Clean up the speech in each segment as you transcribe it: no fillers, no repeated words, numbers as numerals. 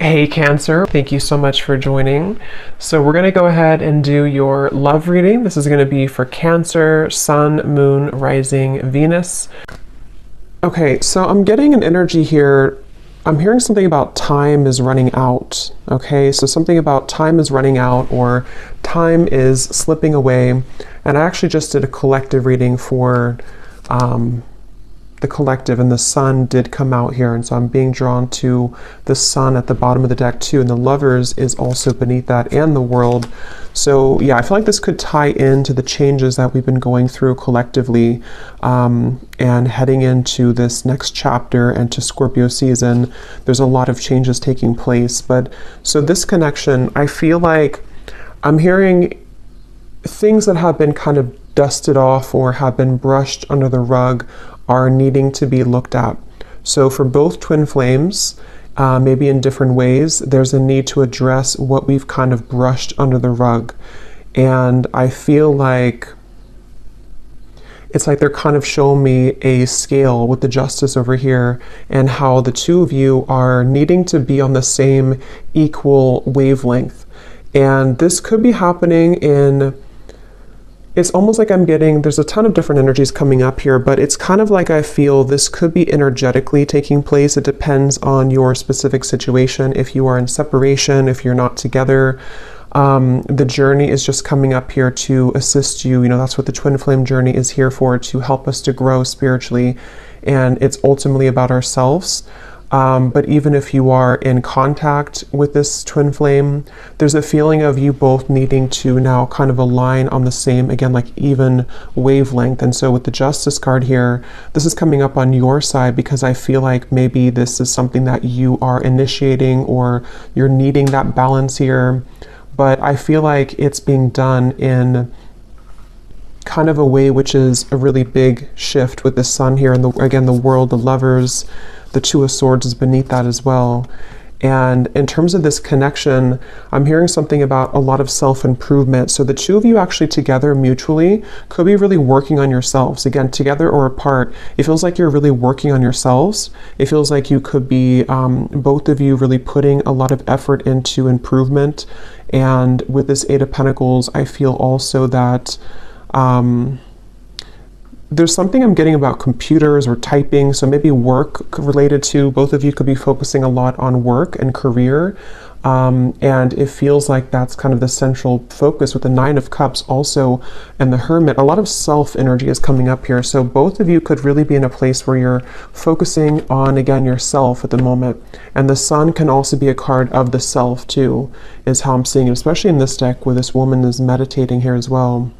Hey Cancer, thank you so much for joining. So we're going to go ahead and do your love reading. This is going to be for Cancer, Sun, Moon, Rising, Venus. Okay, so I'm getting an energy here. I'm hearing something about time is running out. Okay, so something about time is running out or time is slipping away. And I actually just did a collective reading for the collective, and the sun did come out here, and so I'm being drawn to the sun at the bottom of the deck too, and the lovers is also beneath that, and the world. So yeah, I feel like this could tie into the changes that we've been going through collectively, and heading into this next chapter and to Scorpio season. There's a lot of changes taking place, but so this connection, I feel like I'm hearing things that have been kind of dusted off or have been brushed under the rug are needing to be looked at. So for both twin flames, maybe in different ways, there's a need to address what we've kind of brushed under the rug. And I feel like it's like they're kind of showing me a scale with the justice over here and how the two of you are needing to be on the same equal wavelength. And this could be happening in, it's almost like I'm getting, there's a ton of different energies coming up here, but it's kind of like I feel this could be energetically taking place. It depends on your specific situation. If you are in separation, if you're not together, the journey is just coming up here to assist you. You know, that's what the twin flame journey is here for, to help us to grow spiritually. And it's ultimately about ourselves. But even if you are in contact with this twin flame, there's a feeling of you both needing to now kind of align on the same, again, like even wavelength. And so with the Justice card here, this is coming up on your side because I feel like maybe this is something that you are initiating or you're needing that balance here. But I feel like it's being done in kind of a way which is a really big shift with the sun here. And again, the world, the lovers, the Two of Swords is beneath that as well. And in terms of this connection, I'm hearing something about a lot of self-improvement. So the two of you actually together mutually could be really working on yourselves. Again, together or apart, it feels like you're really working on yourselves. It feels like you could be, both of you really putting a lot of effort into improvement. And with this Eight of Pentacles, I feel also that there's something I'm getting about computers or typing, so maybe work related to, both of you could be focusing a lot on work and career, and it feels like that's kind of the central focus with the Nine of Cups also, and the Hermit. A lot of self energy is coming up here, so both of you could really be in a place where you're focusing on, again, yourself at the moment. And the Sun can also be a card of the self too, is how I'm seeing it, especially in this deck where this woman is meditating here as well.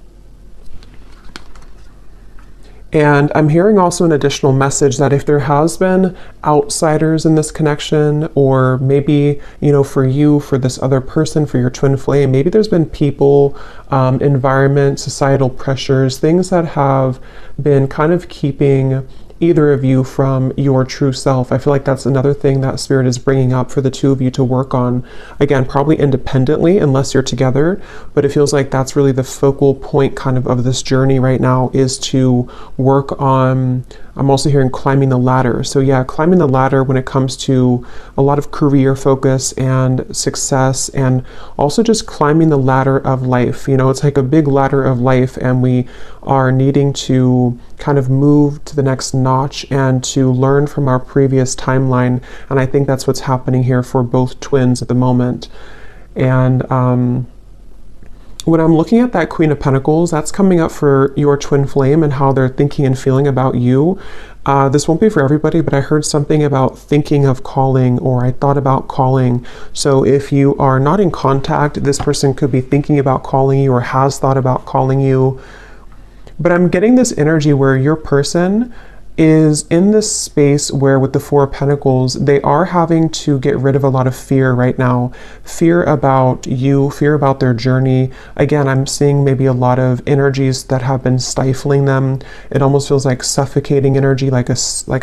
And I'm hearing also an additional message that if there has been outsiders in this connection, or maybe, you know, for you, for this other person, for your twin flame, maybe there's been people, environment, societal pressures, things that have been kind of keeping either of you from your true self. I feel like that's another thing that Spirit is bringing up for the two of you to work on. Again, probably independently unless you're together, but it feels like that's really the focal point kind of this journey right now, is to work on, I'm also hearing climbing the ladder. So yeah, climbing the ladder when it comes to a lot of career focus and success, and also just climbing the ladder of life. You know, it's like a big ladder of life, and we are needing to kind of move to the next notch and to learn from our previous timeline. And I think that's what's happening here for both twins at the moment. And when I'm looking at that Queen of Pentacles, that's coming up for your twin flame and how they're thinking and feeling about you. This won't be for everybody, but I heard something about thinking of calling, or I thought about calling. So if you are not in contact, this person could be thinking about calling you or has thought about calling you. But I'm getting this energy where your person is in this space where, with the Four of Pentacles, they are having to get rid of a lot of fear right now. Fear about you, fear about their journey. Again, I'm seeing maybe a lot of energies that have been stifling them. It almost feels like suffocating energy, like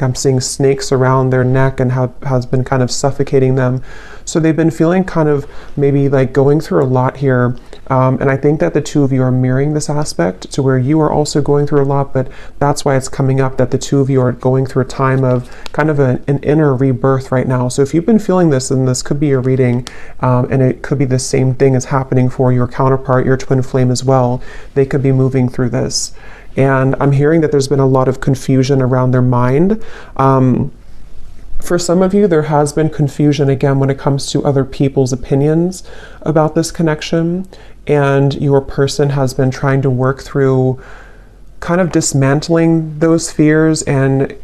I'm seeing snakes around their neck and has been kind of suffocating them. So they've been feeling kind of maybe like going through a lot here And I think that the two of you are mirroring this aspect to where you are also going through a lot, but that's why it's coming up that the two of you are going through a time of kind of an inner rebirth right now. So if you've been feeling this, then this could be your reading, and it could be the same thing as happening for your counterpart, your twin flame as well. They could be moving through this. And I'm hearing that there's been a lot of confusion around their mind. For some of you, there has been confusion again when it comes to other people's opinions about this connection, and your person has been trying to work through kind of dismantling those fears and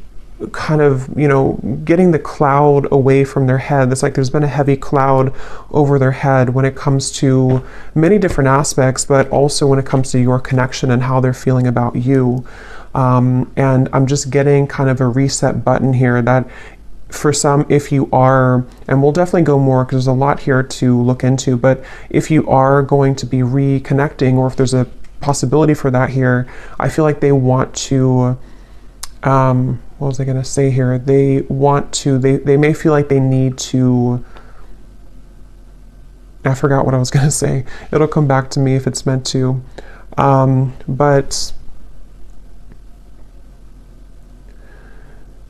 kind of, you know, getting the cloud away from their head. It's like there's been a heavy cloud over their head when it comes to many different aspects, but also when it comes to your connection and how they're feeling about you. And I'm just getting kind of a reset button here that for some, if you are, and we'll definitely go more because there's a lot here to look into, but if you are going to be reconnecting, or if there's a possibility for that here, I feel like they want to, what was I going to say here? They want to, they may feel like they need to, I forgot what I was going to say. It'll come back to me if it's meant to. But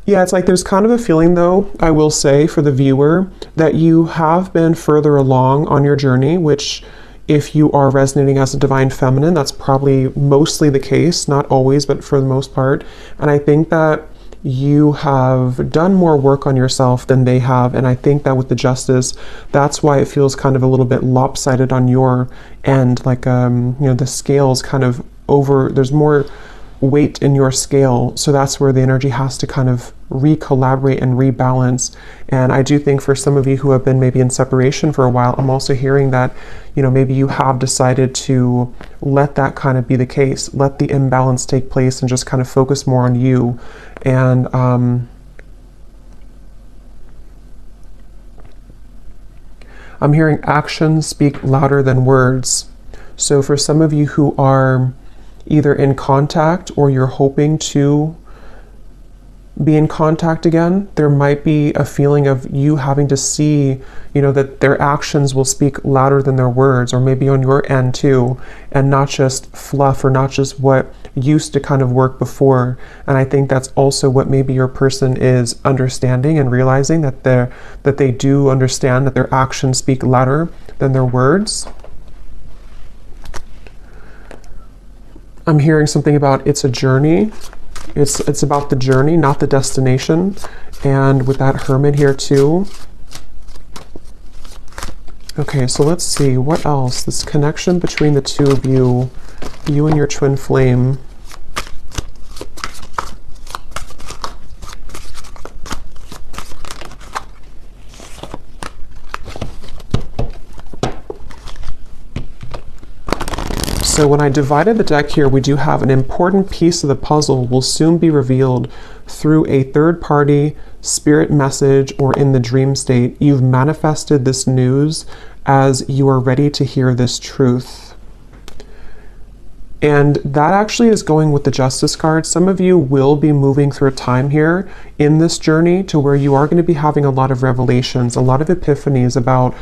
yeah, it's like there's kind of a feeling though, I will say for the viewer, that you have been further along on your journey, which if you are resonating as a divine feminine, that's probably mostly the case, not always, but for the most part. And I think that you have done more work on yourself than they have. And I think that with the justice, that's why it feels kind of a little bit lopsided on your end. Like, you know, the scale's kind of over, there's more weight in your scale. So that's where the energy has to kind of re-collaborate and rebalance. And I do think for some of you who have been maybe in separation for a while, I'm also hearing that, you know, maybe you have decided to let that kind of be the case, let the imbalance take place and just kind of focus more on you. And I'm hearing actions speak louder than words. So for some of you who are either in contact or you're hoping to be in contact again, there might be a feeling of you having to see, you know, that their actions will speak louder than their words, or maybe on your end too, and not just fluff or not just what used to kind of work before. And I think that's also what maybe your person is understanding and realizing, that they do understand that their actions speak louder than their words. I'm hearing something about it's a journey. It's about the journey, not the destination. And with that Hermit here too. Okay, so let's see, what else? This connection between the two of you, you and your twin flame. So when I divided the deck here, we do have an important piece of the puzzle will soon be revealed through a third-party spirit message or in the dream state. You've manifested this news as you are ready to hear this truth. And that actually is going with the Justice card. Some of you will be moving through a time here in this journey to where you are going to be having a lot of revelations, a lot of epiphanies about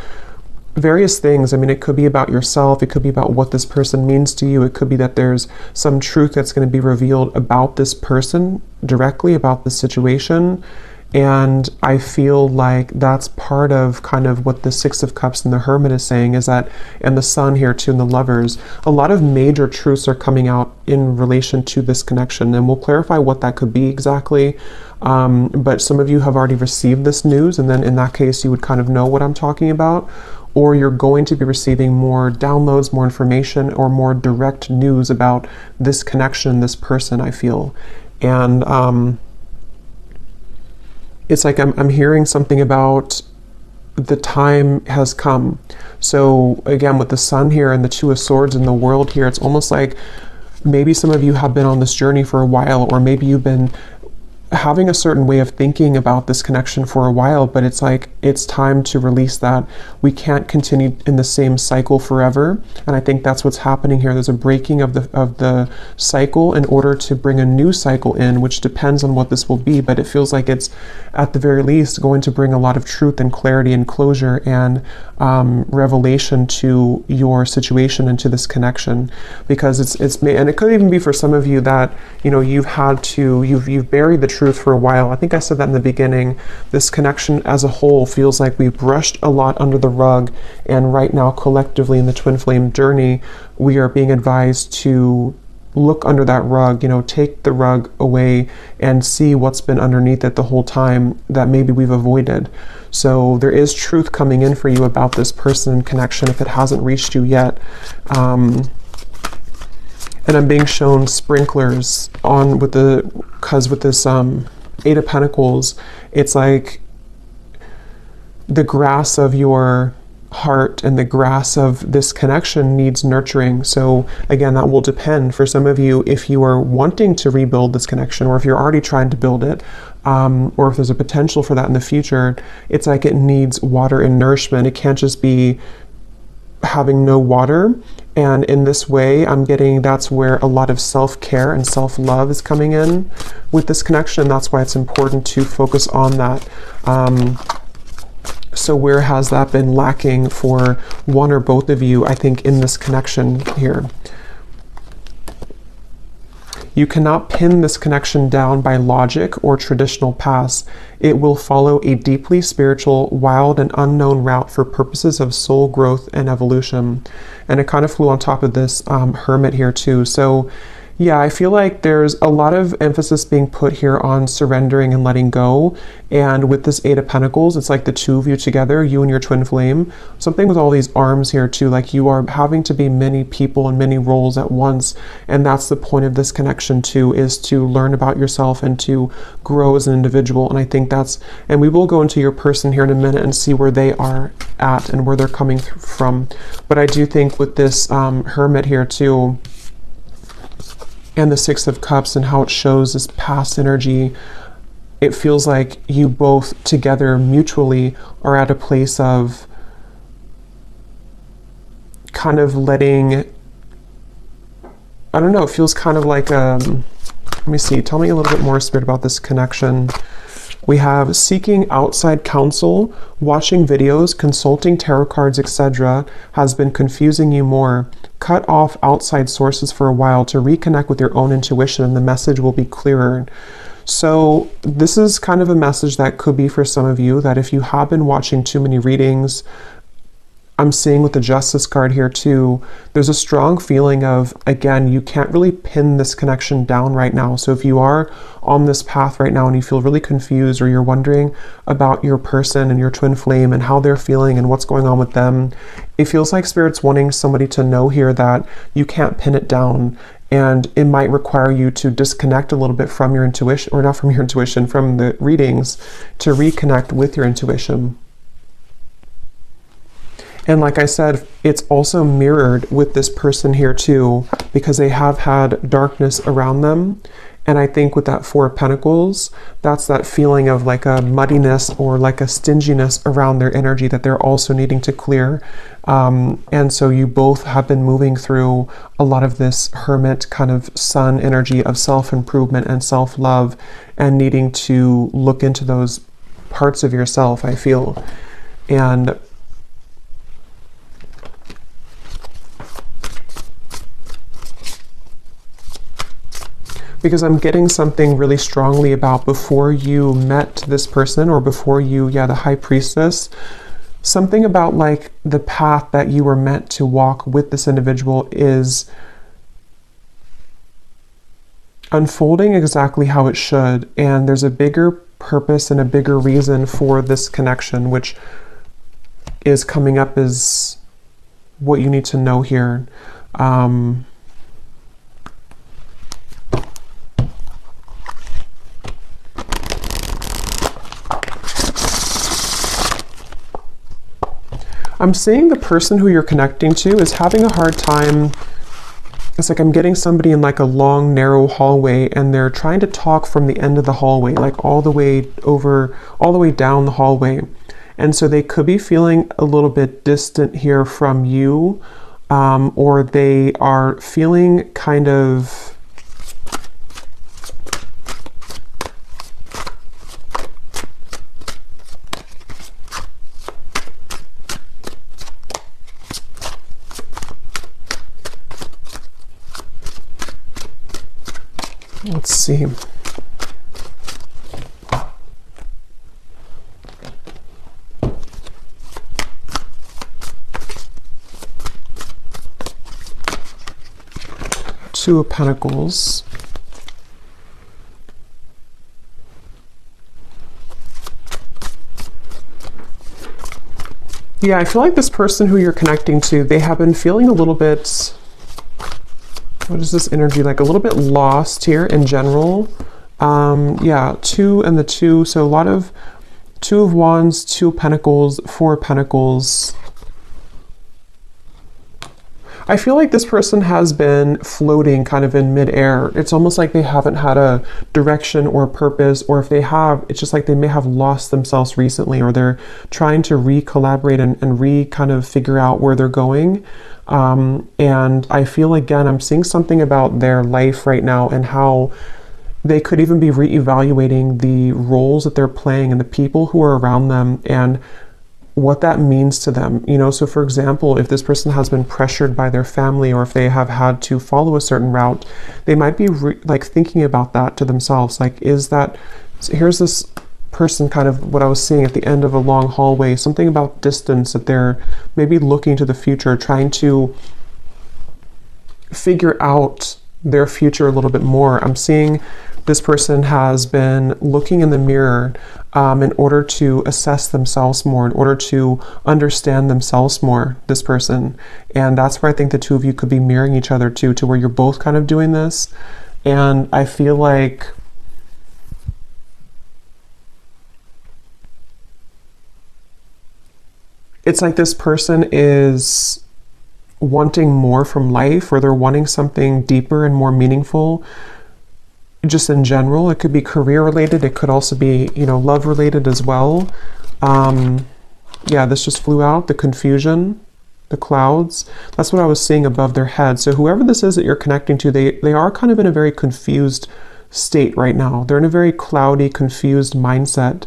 various things. I mean, it could be about yourself, it could be about what this person means to you, it could be that there's some truth that's going to be revealed about this person directly, about the situation. And I feel like that's part of kind of what the Six of Cups and the Hermit is saying, is that, and the Sun here too, and the Lovers, a lot of major truths are coming out in relation to this connection, and we'll clarify what that could be exactly. But some of you have already received this news, and then in that case you would kind of know what I'm talking about, or you're going to be receiving more downloads, more information, or more direct news about this connection, this person, I feel. And it's like I'm hearing something about the time has come. So again, with the Sun here and the Two of Swords and the World here, it's almost like maybe some of you have been on this journey for a while, or maybe you've been having a certain way of thinking about this connection for a while, but it's like it's time to release that. We can't continue in the same cycle forever, and I think that's what's happening here. There's a breaking of the cycle in order to bring a new cycle in, which depends on what this will be, but it feels like it's at the very least going to bring a lot of truth and clarity and closure and revelation to your situation and to this connection, because it's and it could even be for some of you that, you know, you've buried the truth for a while. I think I said that in the beginning. This connection as a whole feels like we've brushed a lot under the rug, and right now collectively in the twin flame journey, we are being advised to look under that rug, you know, take the rug away and see what's been underneath it the whole time that maybe we've avoided. So there is truth coming in for you about this person and connection if it hasn't reached you yet. And I'm being shown sprinklers on with this Eight of Pentacles, it's like the grass of your heart and the grass of this connection needs nurturing. So again, that will depend for some of you if you are wanting to rebuild this connection, or if you're already trying to build it, or if there's a potential for that in the future. It's like it needs water and nourishment. It can't just be having no water. And in this way, I'm getting that's where a lot of self-care and self-love is coming in with this connection. That's why it's important to focus on that. So where has that been lacking for one or both of you, I think, in this connection here? You cannot pin this connection down by logic or traditional paths. It will follow a deeply spiritual, wild, and unknown route for purposes of soul growth and evolution. And it kind of flew on top of this Hermit here too. So yeah, I feel like there's a lot of emphasis being put here on surrendering and letting go. And with this Eight of Pentacles, it's like the two of you together, you and your twin flame. Something with all these arms here too, like you are having to be many people and many roles at once. And that's the point of this connection too, is to learn about yourself and to grow as an individual. And I think that's, and we will go into your person here in a minute and see where they are at and where they're coming from. But I do think with this Hermit here too, and the Six of Cups and how it shows this past energy, it feels like you both together mutually are at a place of kind of letting, I don't know, it feels kind of like, let me see, tell me a little bit more, Spirit, about this connection. We have seeking outside counsel, watching videos, consulting tarot cards, etc. has been confusing you more. Cut off outside sources for a while to reconnect with your own intuition, and the message will be clearer. So this is kind of a message that could be for some of you, that if you have been watching too many readings, I'm seeing with the Justice card here too, there's a strong feeling of, again, you can't really pin this connection down right now. So if you are on this path right now and you feel really confused, or you're wondering about your person and your twin flame and how they're feeling and what's going on with them, it feels like Spirit's wanting somebody to know here that you can't pin it down. And it might require you to disconnect a little bit from your intuition, or not from your intuition, from the readings, to reconnect with your intuition. And like I said, it's also mirrored with this person here too, because they have had darkness around them. And I think with that Four of Pentacles, that's that feeling of like a muddiness or like a stinginess around their energy that they're also needing to clear. And so you both have been moving through a lot of this Hermit kind of sun energy of self-improvement and self-love, and needing to look into those parts of yourself, I feel. And because I'm getting something really strongly about before you met this person, or before you, the High Priestess, something about like the path that you were meant to walk with this individual is unfolding exactly how it should. And there's a bigger purpose and a bigger reason for this connection, which is coming up as what you need to know here. I'm seeing the person who you're connecting to is having a hard time It's like I'm getting somebody in like a long, narrow hallway, and they're trying to talk from the end of the hallway, like all the way over, all the way down the hallway. And so they could be feeling a little bit distant here from you, or they are feeling kind of, let's see. Two of Pentacles. Yeah, I feel like this person who you're connecting to, they have been feeling a little bit, what is this energy like? A little bit lost here in general. Yeah, 2 and the 2. So a lot of 2 of Wands, 2 of Pentacles, 4 of Pentacles. I feel like this person has been floating kind of in midair. It's almost like they haven't had a direction or a purpose, or if they have, it's just like they may have lost themselves recently, or they're trying to re-collaborate and kind of figure out where they're going. And I feel, again, I'm seeing something about their life right now and how they could even be re-evaluating the roles that they're playing and the people who are around them and what that means to them. You know, so for example, if this person has been pressured by their family, or if they have had to follow a certain route, they might be like thinking about that to themselves. Like, is that, so here's this person, kind of what I was seeing at the end of a long hallway, something about distance, that they're maybe looking to the future, trying to figure out their future a little bit more. I'm seeing this person has been looking in the mirror in order to assess themselves more, in order to understand themselves more, this person. And that's where I think the two of you could be mirroring each other too, to where you're both kind of doing this. And I feel like it's like this person is wanting more from life, or they're wanting something deeper and more meaningful. Just in general, it could be career related. It could also be, you know, love related as well. Yeah, this just flew out, the confusion, the clouds. That's what I was seeing above their head. So whoever this is that you're connecting to, they are kind of in a very confused state right now. They're in a very cloudy, confused mindset.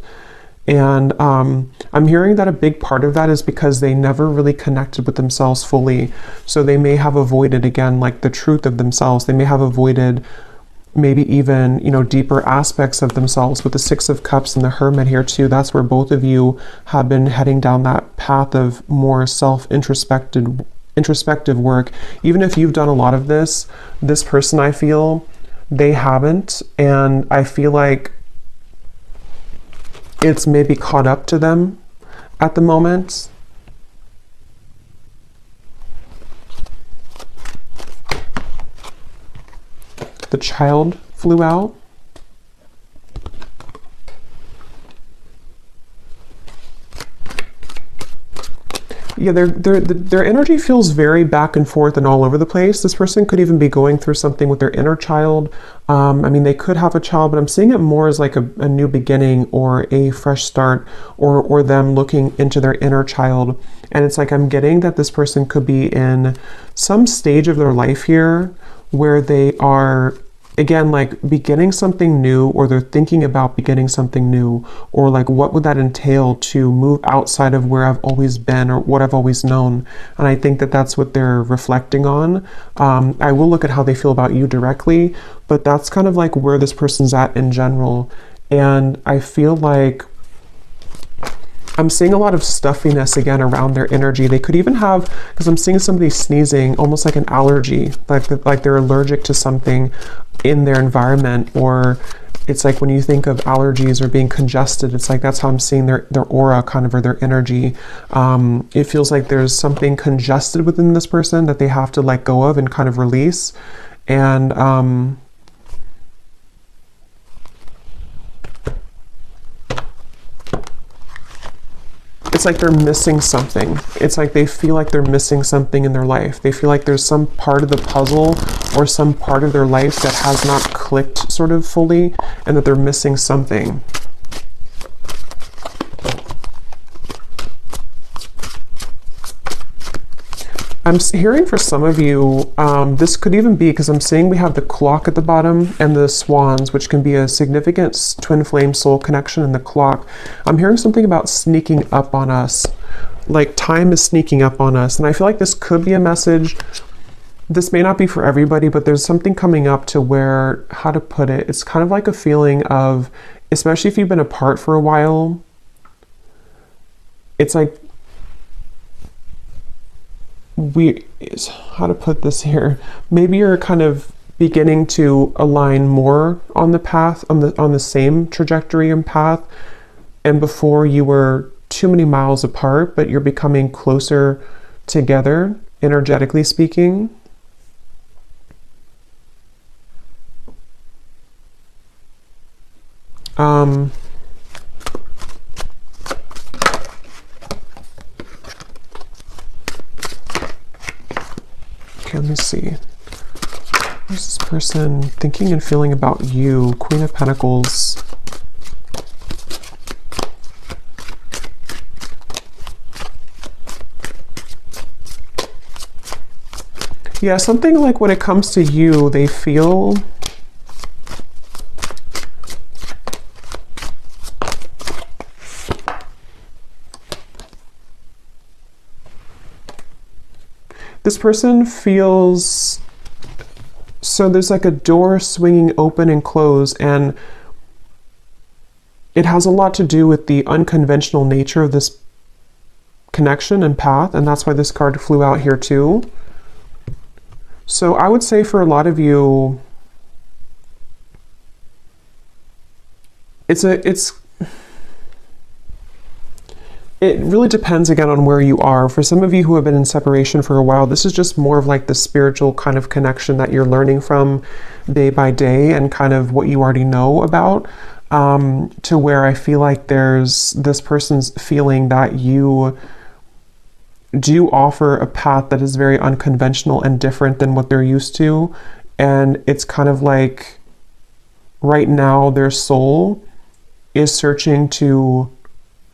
And I'm hearing that a big part of that is because they never really connected with themselves fully. So they may have avoided, again, like the truth of themselves. They may have avoided maybe even, you know, deeper aspects of themselves. With the 6 of Cups and the Hermit here too, that's where both of you have been heading down that path of more introspective work. Even if you've done a lot of this person, I feel, they haven't. And I feel like it's maybe caught up to them at the moment. The Child flew out. Yeah, their energy feels very back and forth and all over the place. This person could even be going through something with their inner child. I mean, they could have a child, but I'm seeing it more as like a new beginning, or a fresh start, or them looking into their inner child. And it's like I'm getting that this person could be in some stage of their life here where they are, again, like beginning something new, or they're thinking about beginning something new, or like what would that entail to move outside of where I've always been or what I've always known. And I think that that's what they're reflecting on. I will look at how they feel about you directly, but that's kind of like where this person's at in general. And I feel like I'm seeing a lot of stuffiness again around their energy. They could even have, because I'm seeing somebody sneezing, almost like an allergy, like they're allergic to something in their environment. Or it's like when you think of allergies or being congested, it's like that's how I'm seeing their aura kind of, or their energy. It feels like there's something congested within this person that they have to let go of and kind of release. And it's like they're missing something. It's like they feel like they're missing something in their life. They feel like there's some part of the puzzle or some part of their life that has not clicked sort of fully, and that they're missing something. I'm hearing for some of you, this could even be because I'm seeing we have the clock at the bottom and the swans, which can be a significant twin flame soul connection in the clock. I'm hearing something about sneaking up on us, like time is sneaking up on us. And I feel like this could be a message. This may not be for everybody, but there's something coming up to where, how to put it, it's kind of like a feeling of, especially if you've been apart for a while, it's like, how to put this here, maybe you're kind of beginning to align more on the path, on the same trajectory and path, and before you were too many miles apart, but you're becoming closer together, energetically speaking. Okay, let me see. What's this person thinking and feeling about you? Queen of Pentacles. Yeah, something like when it comes to you, they feel this person feels, so there's like a door swinging open and close, and it has a lot to do with the unconventional nature of this connection and path, and that's why this card flew out here too. So I would say for a lot of you, it really depends again on where you are. For some of you who have been in separation for a while, this is just more of like the spiritual kind of connection that you're learning from day by day and kind of what you already know about, to where I feel like there's this person's feeling that you do offer a path that is very unconventional and different than what they're used to. And it's kind of like right now their soul is searching to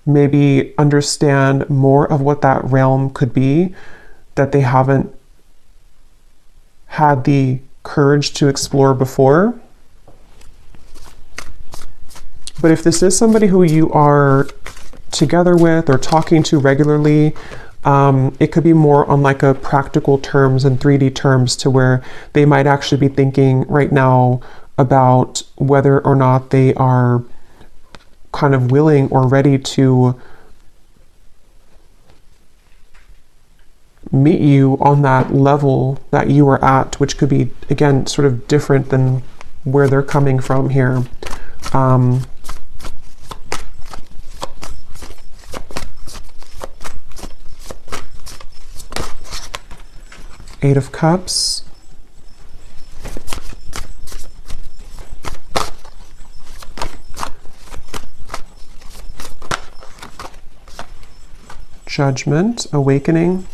maybe understand more of what that realm could be that they haven't had the courage to explore before. But if this is somebody who you are together with or talking to regularly, it could be more on like a practical terms and 3D terms, to where they might actually be thinking right now about whether or not they are kind of willing or ready to meet you on that level that you are at, which could be, again, sort of different than where they're coming from here. Eight of Cups. Judgment, Awakening.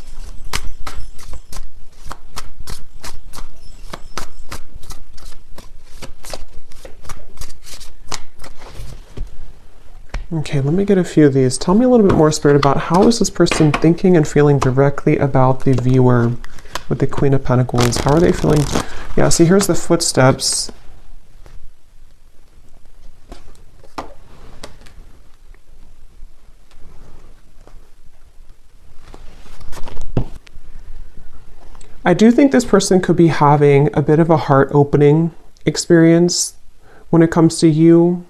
Okay, let me get a few of these. Tell me a little bit more, Spirit, about how is this person thinking and feeling directly about the viewer with the Queen of Pentacles? How are they feeling? Yeah, see, here's the footsteps. I do think this person could be having a bit of a heart-opening experience when it comes to you.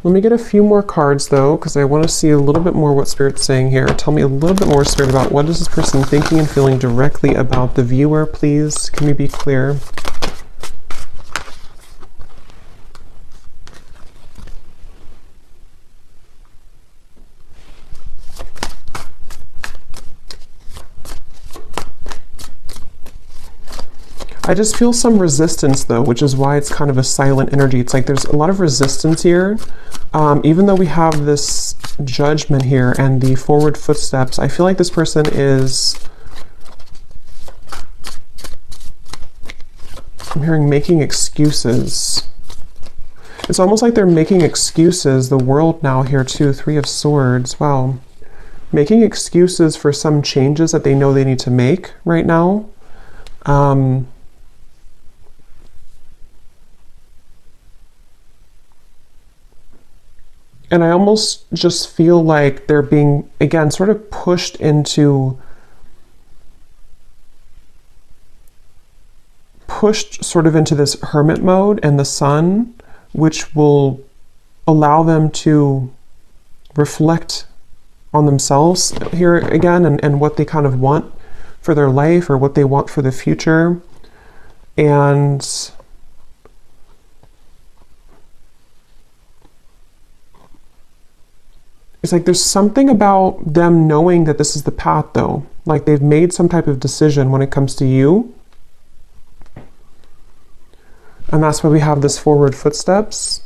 Let me get a few more cards though, because I want to see a little bit more what Spirit's saying here. Tell me a little bit more, Spirit, about what is this person thinking and feeling directly about the viewer, please. Can we be clear? I just feel some resistance though, which is why it's kind of a silent energy. It's like there's a lot of resistance here. Even though we have this judgment here and the forward footsteps, I feel like this person is, I'm hearing making excuses. It's almost like they're making excuses. The world now here too, 3 of Swords. Wow. Making excuses for some changes that they know they need to make right now. And I almost just feel like they're being, again, sort of pushed sort of into this hermit mode and the Sun, which will allow them to reflect on themselves here again, and what they kind of want for their life or what they want for the future. And it's like there's something about them knowing that this is the path though. Like they've made some type of decision when it comes to you. And that's why we have this forward footsteps.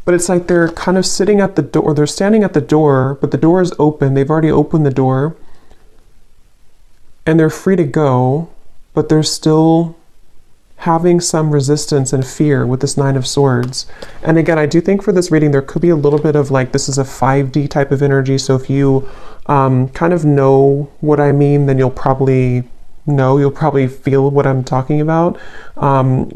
But it's like they're kind of sitting at the door, they're standing at the door, but the door is open. They've already opened the door. And they're free to go, but they're still having some resistance and fear with this 9 of Swords. And again, I do think for this reading, there could be a little bit of like, this is a 5D type of energy. So if you kind of know what I mean, then you'll probably feel what I'm talking about,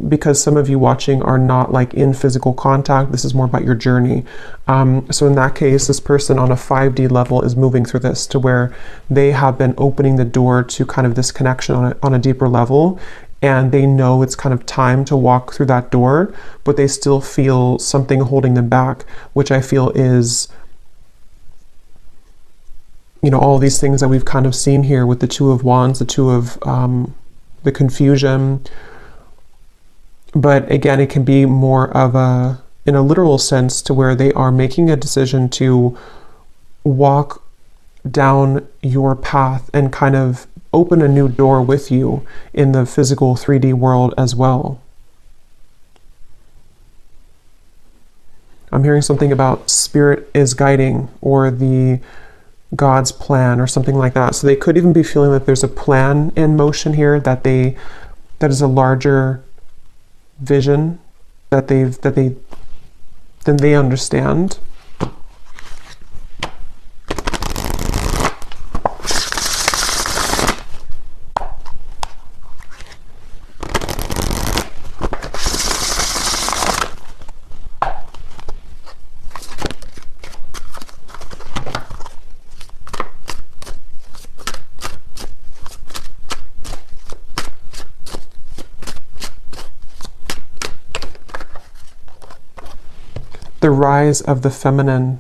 because some of you watching are not like in physical contact. This is more about your journey. So in that case, this person on a 5D level is moving through this to where they have been opening the door to kind of this connection on a deeper level. And they know it's kind of time to walk through that door, but they still feel something holding them back, which I feel is, you know, all these things that we've kind of seen here with the 2 of Wands, the 2 of the confusion. But again, it can be more of a, in a literal sense, to where they are making a decision to walk down your path and kind of open a new door with you in the physical 3D world as well. I'm hearing something about spirit is guiding, or the God's plan, or something like that. So they could even be feeling that there's a plan in motion here, that is a larger vision that they understand. The rise of the feminine.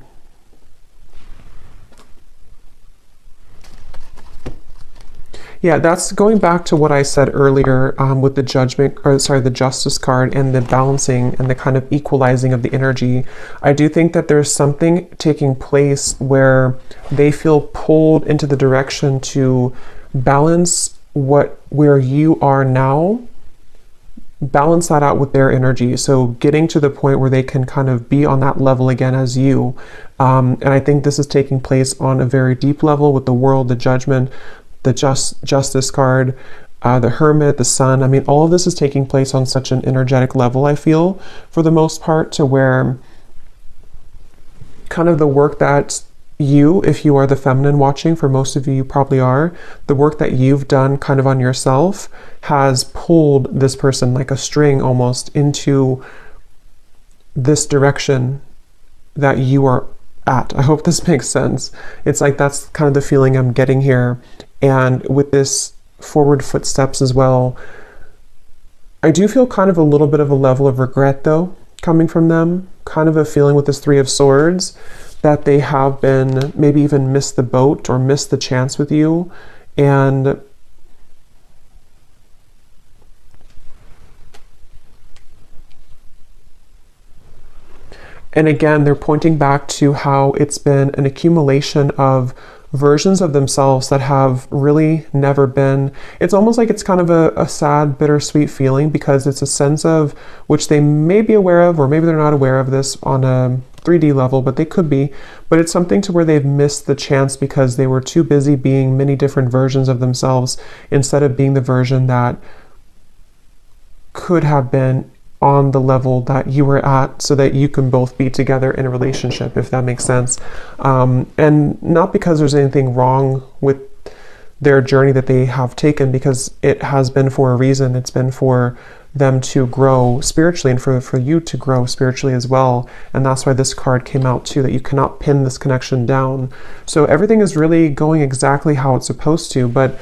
Yeah, that's going back to what I said earlier with the the Justice card and the balancing and the kind of equalizing of the energy. I do think that there's something taking place where they feel pulled into the direction to balance where you are now, balance that out with their energy. So getting to the point where they can kind of be on that level again as you. And I think this is taking place on a very deep level with the World, the Judgment, the Justice card, the Hermit, the Sun. I mean, all of this is taking place on such an energetic level, I feel, for the most part, to where kind of the work that you, if you are the feminine watching, for most of you, you probably are, the work that you've done kind of on yourself has pulled this person like a string almost into this direction that you are at. I hope this makes sense. It's like that's kind of the feeling I'm getting here. And with this forward footsteps as well, I do feel kind of a little bit of a level of regret though, coming from them, kind of a feeling with this 3 of Swords, that they have been maybe even missed the boat or missed the chance with you. And And again, they're pointing back to how it's been an accumulation of versions of themselves that have really never been. It's almost like it's kind of a sad, bittersweet feeling, because it's a sense of which they may be aware of, or maybe they're not aware of this on a 3D level, but they could be. But it's something to where they've missed the chance because they were too busy being many different versions of themselves instead of being the version that could have been on the level that you were at, so that you can both be together in a relationship, if that makes sense. And not because there's anything wrong with their journey that they have taken, because it has been for a reason. It's been for them to grow spiritually, and for you to grow spiritually as well. And that's why this card came out too, that you cannot pin this connection down. So everything is really going exactly how it's supposed to, but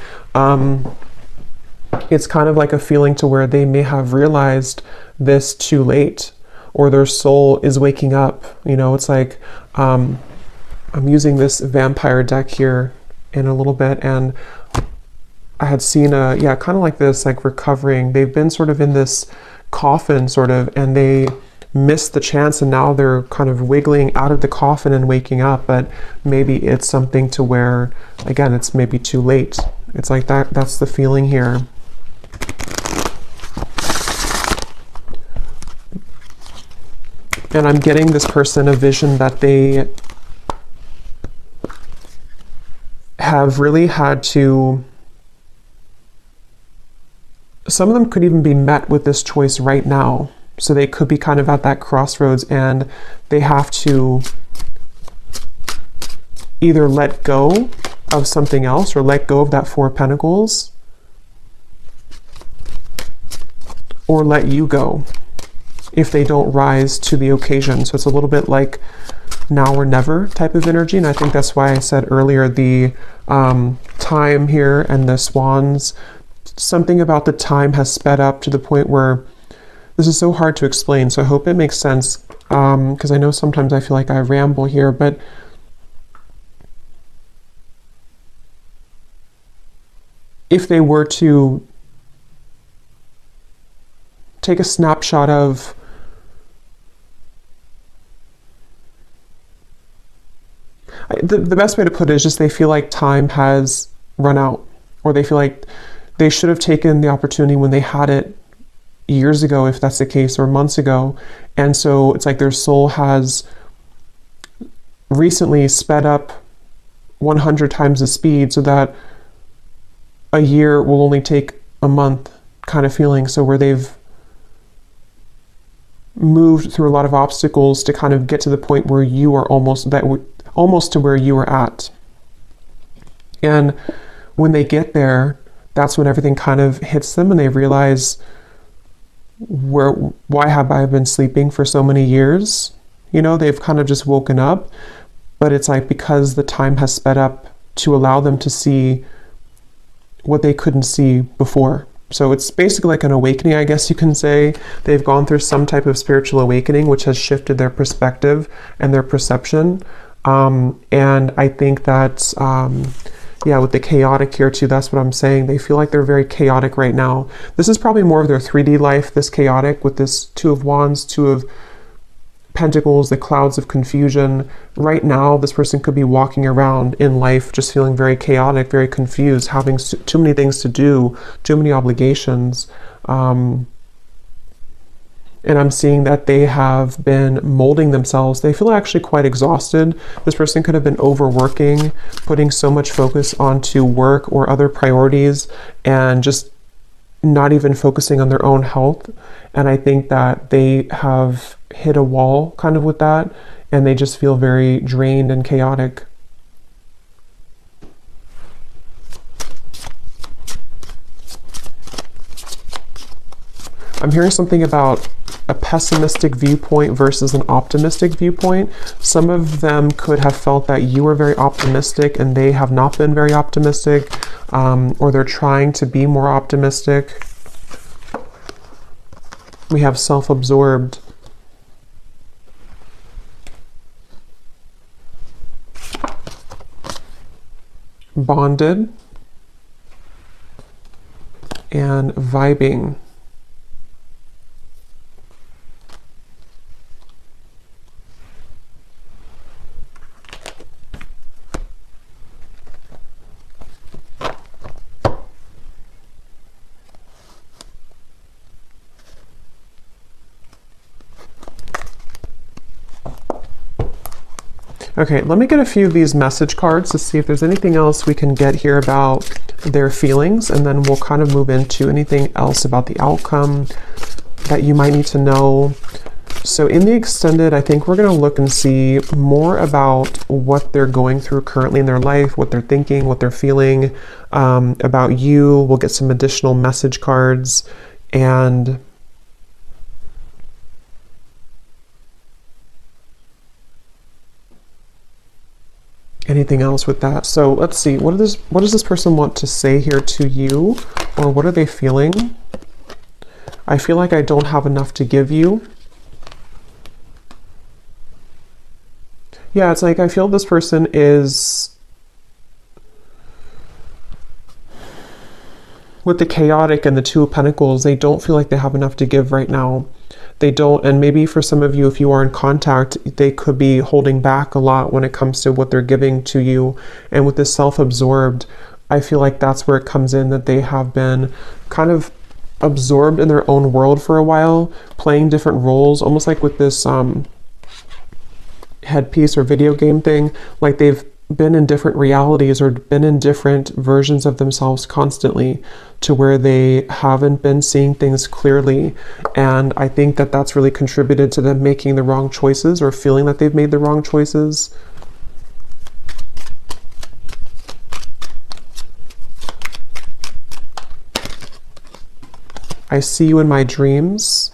it's kind of like a feeling to where they may have realized this too late, or their soul is waking up. You know, it's like, I'm using this vampire deck here in a little bit, and I had seen kind of like this, like recovering. They've been sort of in this coffin sort of, and they missed the chance, and now they're kind of wiggling out of the coffin and waking up. But maybe it's something to where, again, it's maybe too late. It's like that's the feeling here. And I'm getting this person a vision that they have really had to, some of them could even be met with this choice right now. So they could be kind of at that crossroads, and they have to either let go of something else, or let go of that Four of Pentacles, or let you go if they don't rise to the occasion. So it's a little bit like now or never type of energy. And I think that's why I said earlier the time here and the swans, something about the time has sped up to the point where this is so hard to explain. So I hope it makes sense, because I know sometimes I feel like I ramble here, but if they were to take a snapshot of the best way to put it is just they feel like time has run out, or they feel like they should have taken the opportunity when they had it years ago, if that's the case, or months ago. And so it's like their soul has recently sped up 100 times the speed, so that a year will only take a month kind of feeling. So where they've moved through a lot of obstacles to kind of get to the point where you are almost to where you were at. And when they get there, that's when everything kind of hits them, and they realize, why have I been sleeping for so many years? You know, they've kind of just woken up, but it's like because the time has sped up to allow them to see what they couldn't see before. So it's basically like an awakening, I guess you can say. They've gone through some type of spiritual awakening, which has shifted their perspective and their perception. And I think that, with the chaotic here too, that's what I'm saying. They feel like they're very chaotic right now. This is probably more of their 3D life, this chaotic, with this Two of Wands, Two of Pentacles, the clouds of confusion. Right now, this person could be walking around in life just feeling very chaotic, very confused, having too many things to do, too many obligations. And I'm seeing that they have been molding themselves. They feel actually quite exhausted. This person could have been overworking, putting so much focus onto work or other priorities, and just not even focusing on their own health. And I think that they have hit a wall kind of with that, and they just feel very drained and chaotic. I'm hearing something about a pessimistic viewpoint versus an optimistic viewpoint. Some of them could have felt that you were very optimistic and they have not been very optimistic, or they're trying to be more optimistic. We have self-absorbed. Bonded. And vibing. Okay, let me get a few of these message cards to see if there's anything else we can get here about their feelings, and then we'll kind of move into anything else about the outcome that you might need to know. So in the extended, I think we're going to look and see more about what they're going through currently in their life, what they're thinking, what they're feeling about you. We'll get some additional message cards and anything else with that. So let's see, what does this person want to say here to you, or what are they feeling? I feel like I don't have enough to give you. Yeah, it's like I feel this person is, with the chaotic and the Two of Pentacles, they don't feel like they have enough to give right now. They don't, and maybe for some of you, if you are in contact, they could be holding back a lot when it comes to what they're giving to you. And with this self-absorbed, I feel like that's where it comes in, that they have been kind of absorbed in their own world for a while, playing different roles, almost like with this headpiece or video game thing, like they've been in different realities or been in different versions of themselves constantly, to where they haven't been seeing things clearly. And I think that that's really contributed to them making the wrong choices, or feeling that they've made the wrong choices. I see you in my dreams.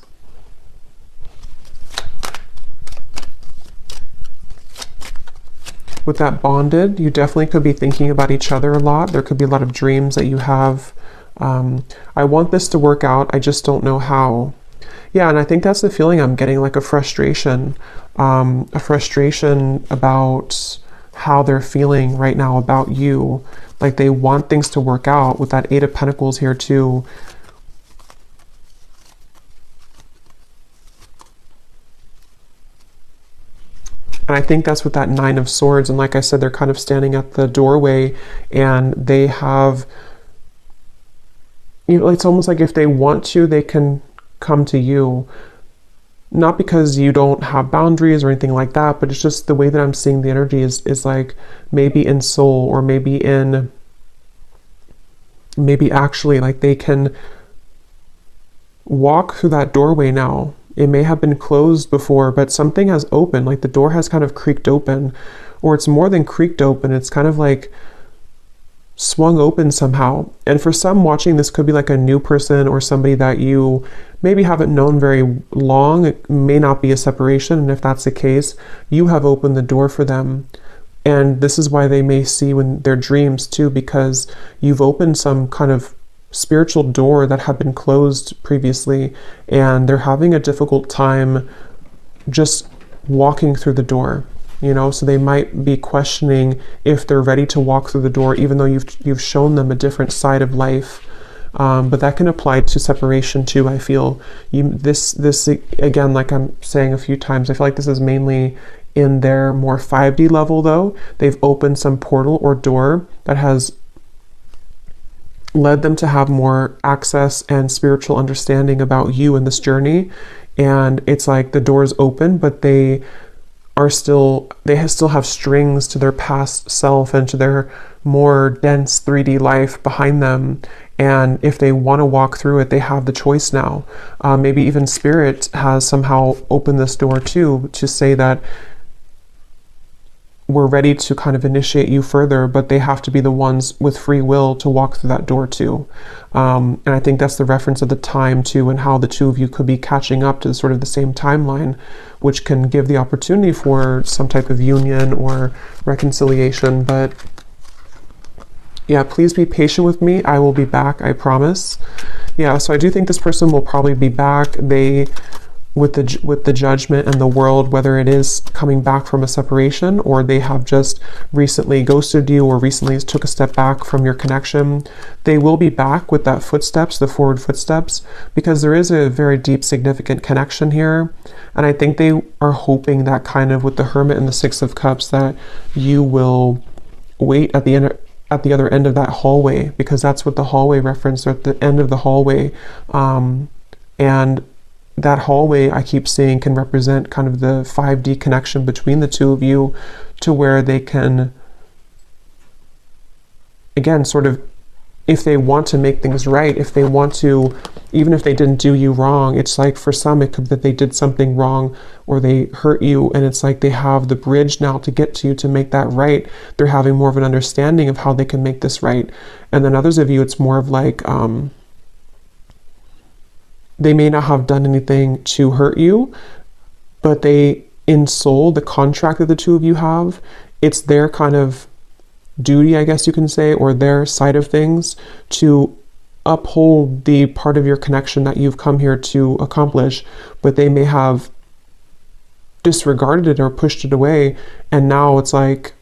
With that bonded, you definitely could be thinking about each other a lot. There could be a lot of dreams that you have. I want this to work out, I just don't know how. Yeah, and I think that's the feeling I'm getting, like a frustration about how they're feeling right now about you. Like they want things to work out with that Eight of Pentacles here too. And I think that's with that Nine of Swords. And like I said, they're kind of standing at the doorway, and they have, you know, it's almost like if they want to, they can come to you. Not because you don't have boundaries or anything like that, but it's just the way that I'm seeing the energy is like maybe in soul, or maybe actually like they can walk through that doorway now. It may have been closed before, but something has opened, like the door has kind of creaked open, or it's more than creaked open. It's kind of like swung open somehow. And for some watching, this could be like a new person or somebody that you maybe haven't known very long. It may not be a separation. And if that's the case, you have opened the door for them. And this is why they may see you in their dreams too, because you've opened some kind of spiritual door that had been closed previously, and they're having a difficult time just walking through the door, you know. So they might be questioning if they're ready to walk through the door, even though you've shown them a different side of life. But that can apply to separation too. I feel this again, like I'm saying a few times, I feel like this is mainly in their more 5D level though. They've opened some portal or door that has led them to have more access and spiritual understanding about you in this journey. And it's like the door is open, but they still have strings to their past self and to their more dense 3D life behind them. And if they want to walk through it, they have the choice now. Maybe even Spirit has somehow opened this door too, to say that we're ready to kind of initiate you further, but they have to be the ones with free will to walk through that door too. And I think that's the reference of the time too, and how the two of you could be catching up to sort of the same timeline, which can give the opportunity for some type of union or reconciliation. But yeah, please be patient with me. I will be back, I promise. Yeah, so I do think this person will probably be back. They, with the Judgment and the World, whether it is coming back from a separation, or they have just recently ghosted you, or recently took a step back from your connection, they will be back with that footsteps, the forward footsteps, because there is a very deep, significant connection here. And I think they are hoping that kind of with the Hermit and the Six of Cups, that you will wait at the end, at the other end of that hallway, because that's what the hallway reference, or at the end of the hallway. And that hallway, I keep saying, can represent kind of the 5D connection between the two of you, to where they can, again, sort of, if they want to make things right, if they want to, even if they didn't do you wrong, it's like for some it could be that they did something wrong or they hurt you, and it's like they have the bridge now to get to you to make that right. They're having more of an understanding of how they can make this right. And then others of you, it's more of like, they may not have done anything to hurt you, but they, in soul, the contract that the two of you have, it's their kind of duty, I guess you can say, or their side of things, to uphold the part of your connection that you've come here to accomplish, but they may have disregarded it or pushed it away. And now it's like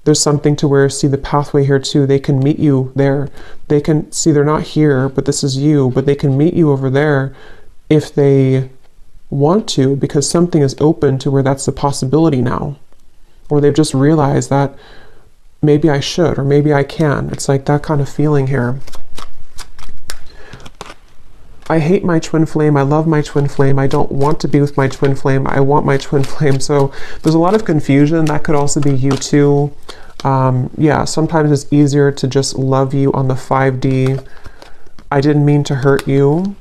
there's something to where, see the pathway here too, they can meet you there. They can see they're not here, but this is you, but they can meet you over there if they want to, because something is open to where that's a possibility now. Or they've just realized that maybe I should, or maybe I can. It's like that kind of feeling here. I hate my twin flame. I love my twin flame. I don't want to be with my twin flame. I want my twin flame. So there's a lot of confusion. That could also be you too. Yeah, sometimes it's easier to just love you on the 5D. I didn't mean to hurt you.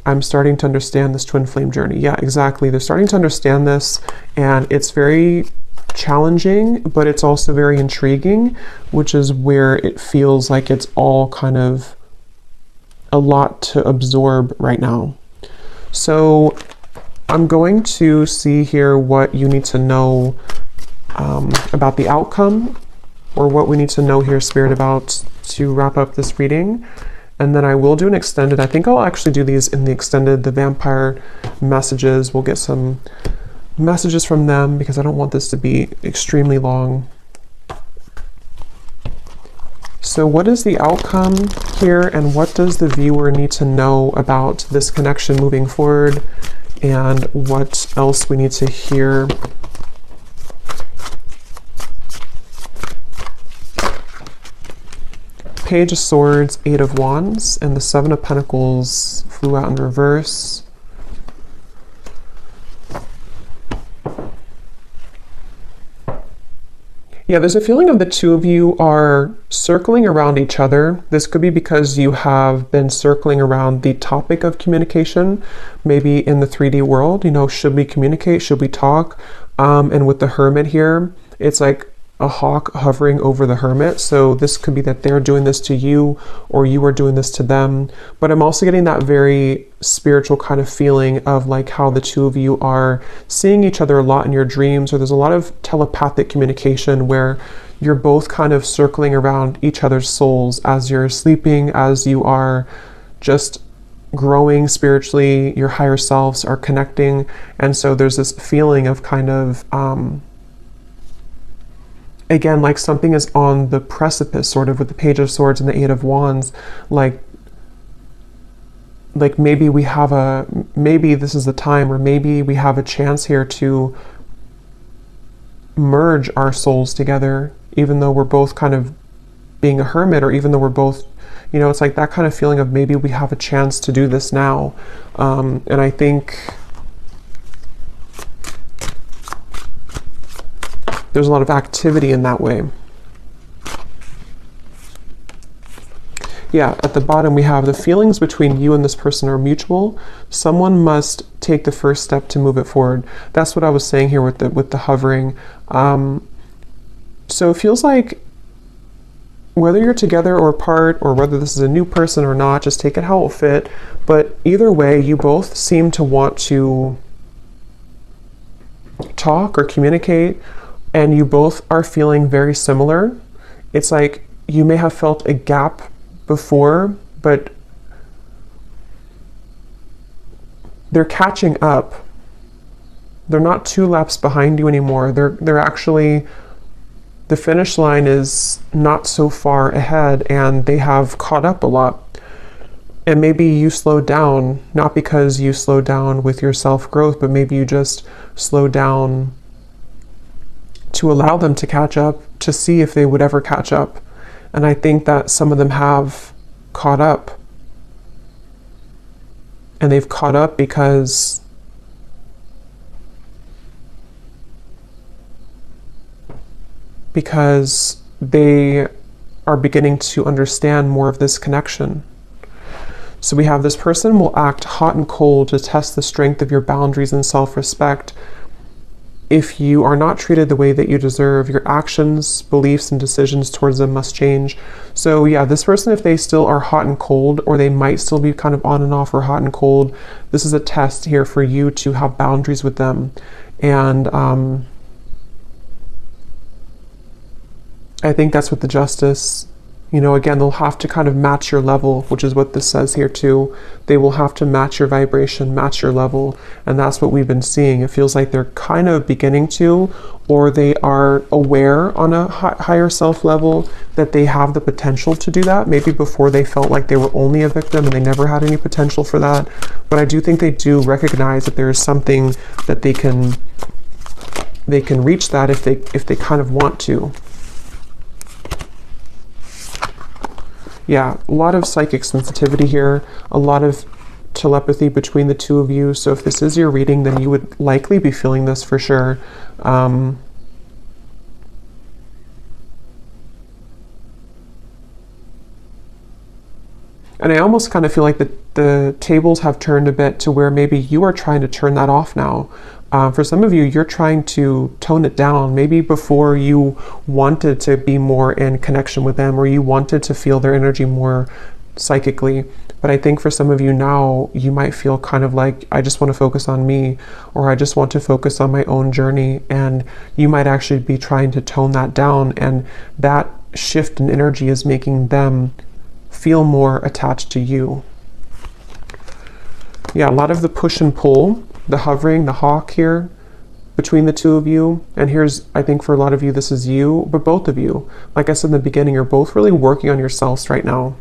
I'm starting to understand this twin flame journey. Yeah, exactly. They're starting to understand this, and it's very challenging, but it's also very intriguing, which is where it feels like it's all kind of a lot to absorb right now. So I'm going to see here what you need to know about the outcome, or what we need to know here, Spirit, about, to wrap up this reading. And then I will do an extended. I think I'll actually do these in the extended, the vampire messages. We'll get some messages from them because I don't want this to be extremely long. So what is the outcome here, and what does the viewer need to know about this connection moving forward, and what else we need to hear? Page of Swords, 8 of Wands, and the 7 of Pentacles flew out in reverse. Yeah, there's a feeling of the two of you are circling around each other. This could be because you have been circling around the topic of communication, maybe in the 3D world. You know, should we communicate? Should we talk? And with the Hermit here, it's like a hawk hovering over the Hermit. So this could be that they're doing this to you, or you are doing this to them. But I'm also getting that very spiritual kind of feeling of like how the two of you are seeing each other a lot in your dreams, or there's a lot of telepathic communication where you're both kind of circling around each other's souls as you're sleeping, as you are just growing spiritually, your higher selves are connecting. And so there's this feeling of kind of again, like something is on the precipice, sort of, with the Page of Swords and the 8 of Wands. Like maybe we have maybe this is the time, or maybe we have a chance here to merge our souls together, even though we're both kind of being a hermit, or even though we're both, you know, it's like that kind of feeling of maybe we have a chance to do this now. And I think there's a lot of activity in that way. Yeah, at the bottom we have the feelings between you and this person are mutual. Someone must take the first step to move it forward. That's what I was saying here with the hovering. So it feels like whether you're together or apart, or whether this is a new person or not, just take it how it will fit. But either way, you both seem to want to talk or communicate, and you both are feeling very similar. It's like you may have felt a gap before, but they're catching up. They're not 2 laps behind you anymore. They're actually, the finish line is not so far ahead, and they have caught up a lot. And maybe you slowed down, not because you slowed down with your self-growth, but maybe you just slowed down to allow them to catch up, to see if they would ever catch up. And I think that some of them have caught up. and they've caught up because they are beginning to understand more of this connection. So we have this person will act hot and cold to test the strength of your boundaries and self-respect. If you are not treated the way that you deserve, your actions, beliefs, and decisions towards them must change. So yeah, this person, if they still are hot and cold, or they might still be kind of on and off or hot and cold, this is a test here for you to have boundaries with them. And I think that's what the Justice, again, they'll have to kind of match your level, which is what this says here too. They will have to match your vibration, match your level. And that's what we've been seeing. It feels like they're kind of beginning to, or they are aware on a higher self level that they have the potential to do that. Maybe before they felt like they were only a victim and they never had any potential for that. But I do think they do recognize that there is something that they can reach that if they kind of want to. Yeah, a lot of psychic sensitivity here, a lot of telepathy between the two of you. So if this is your reading, then you would likely be feeling this for sure. And I almost kind of feel like the tables have turned a bit to where maybe you are trying to turn that off now. For some of you, you're trying to tone it down. Maybe before you wanted to be more in connection with them, or you wanted to feel their energy more psychically. But I think for some of you now, you might feel kind of like, I just want to focus on me, or I just want to focus on my own journey. And you might actually be trying to tone that down. And that shift in energy is making them feel more attached to you. Yeah, a lot of the push and pull, the hovering, the hawk here between the two of you. And here's, I think for a lot of you, this is you, but both of you, like I said in the beginning, you're both really working on yourselves right now.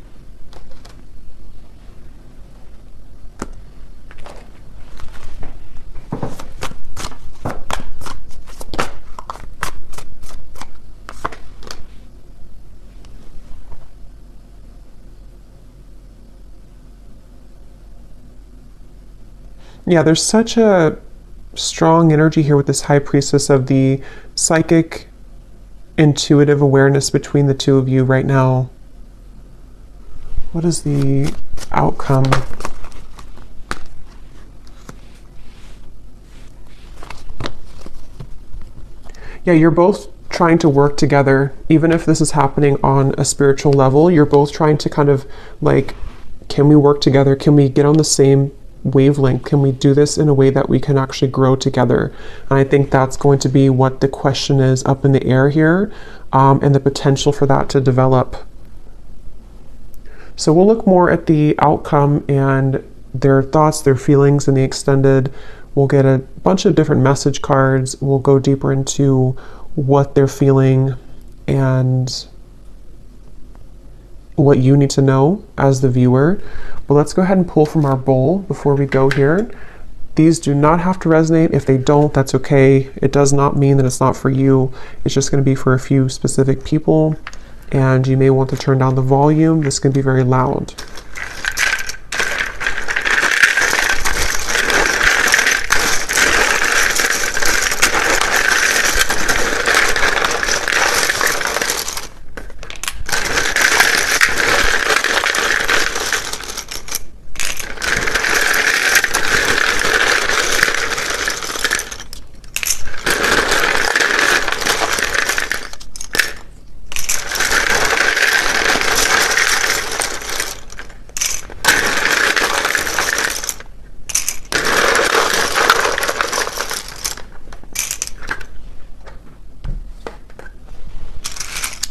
Yeah, there's such a strong energy here with this High Priestess of the psychic, intuitive awareness between the two of you right now. What is the outcome? Yeah, you're both trying to work together. Even if this is happening on a spiritual level, you're both trying to kind of like, can we work together? Can we get on the same wavelength? Can we do this in a way that we can actually grow together? And I think that's going to be what the question is up in the air here, and the potential for that to develop. So we'll look more at the outcome and their thoughts, their feelings in the extended. We'll get a bunch of different message cards. We'll go deeper into what they're feeling and what you need to know as the viewer. But let's go ahead and pull from our bowl before we go here. These do not have to resonate. If they don't, that's okay. It does not mean that it's not for you. It's just going to be for a few specific people. And you may want to turn down the volume. This can be very loud.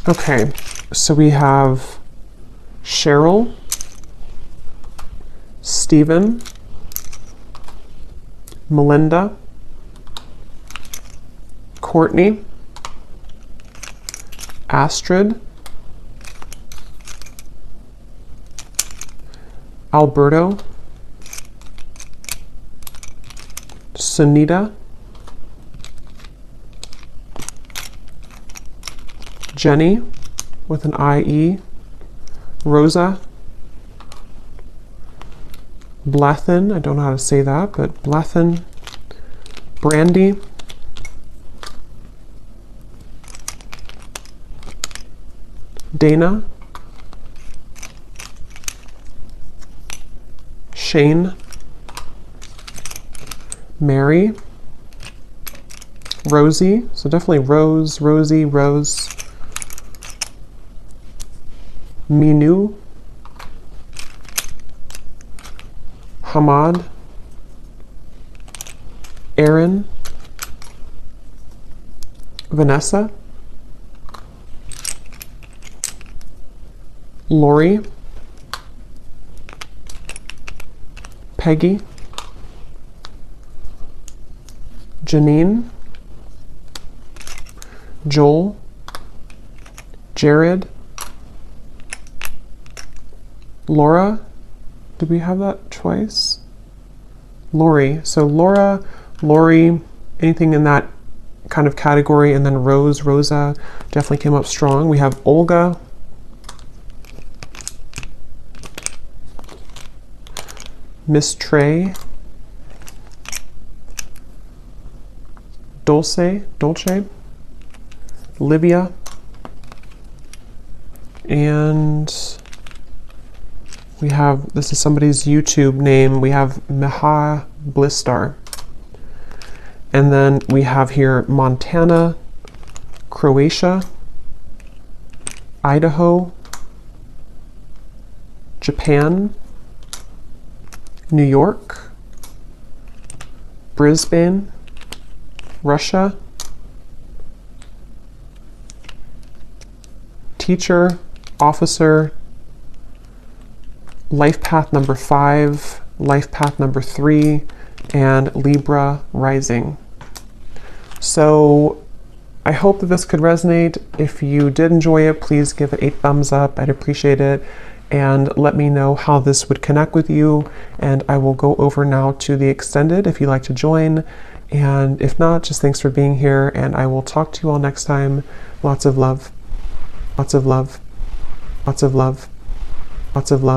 Okay, so we have Cheryl, Stephen, Melinda, Courtney, Astrid, Alberto, Sunita, Jenny with an IE, Rosa, Blethen, I don't know how to say that, but Blethen, Brandy, Dana, Shane, Mary, Rosie, so definitely Rose, Rosie, Rose, Minu, Hamad, Aaron, Vanessa, Lori, Peggy, Janine, Joel, Jared, Laura, did we have that twice? Lori, so Laura, Lori, anything in that kind of category, and then Rose, Rosa definitely came up strong. We have Olga, Miss Trey, Dolce, Livia, and we have, this is somebody's YouTube name, we have Meha Blistar. And then we have here Montana, Croatia, Idaho, Japan, New York, Brisbane, Russia, teacher, officer, life path number 5, life path number 3, and Libra rising. So I hope that this could resonate. If you did enjoy it, please give it a thumbs up. I'd appreciate it. And let me know how this would connect with you. And I will go over now to the extended if you'd like to join. And if not, just thanks for being here. And I will talk to you all next time. Lots of love. Lots of love. Lots of love. Lots of love.